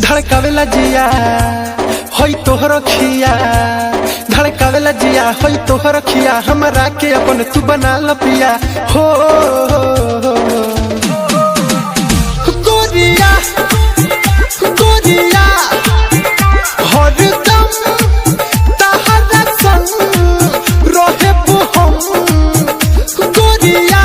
धड़कावेला जिया होई तोहर खिया, धड़कावेला जिया होई तोहर खिया, हमरा के अपन तू बना लपिया हो गोरिया गोरिया हरदम तहरा संग रहेबो हम गोरिया।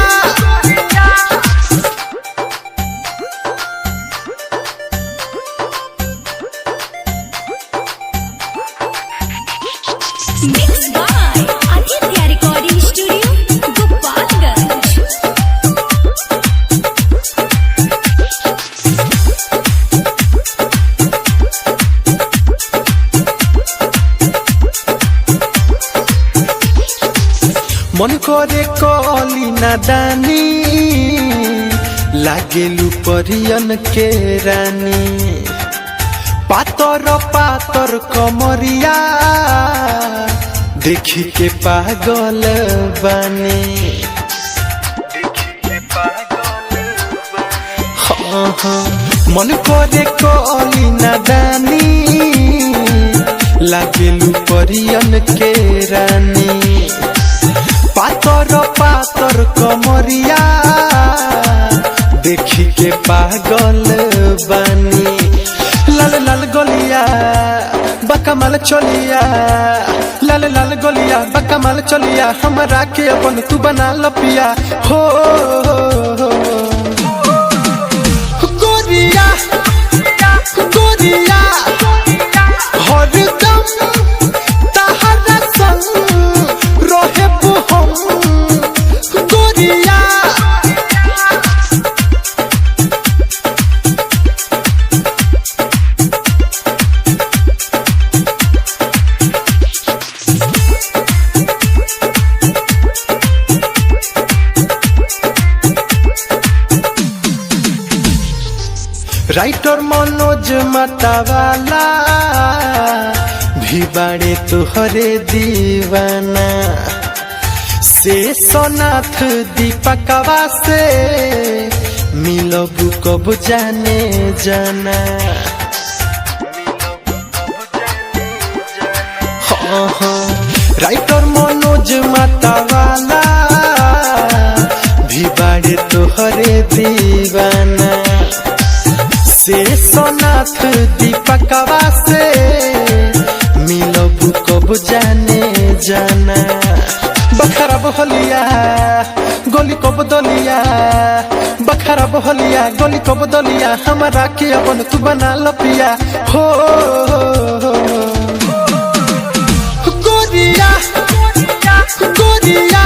Mixed by Aditya Recording Studio, Gopalganj. मन करे कली नादानी लागेलू परियन के रानी, पातर पातर कमरिया देखी के पागल बानी। हाँ हाँ मन करे कली नादानी लागेलू परियन के रानी, पातर पातर कमरिया देखी के पागल बानी। लाल लाल गोलिया बकमाल चलिया, लाल लाल गोलिया बकमाल चलिया, हमरा के अपन तू बना लपिया हो गोरिया गोरिया हरदम तहरा संग रहेबो हम गोरिया। राइटर मनोज मतवाला भी बड़े तुहरे दीवाना, से सोनाथ दीपकवा से मिलबू कब जाने जाना। हाँ हाँ राइटर मनोज मतवाला भी बड़े तुहरे दीवाना, से सोनाथ दीपकवा से मिलबू कब जाने जाना। बखरा बहलिया गोली कब दलिया, बखरा बहलिया गोली कब दलिया, हमरा के अपन तू बना लपिया हो गोरिया गोरिया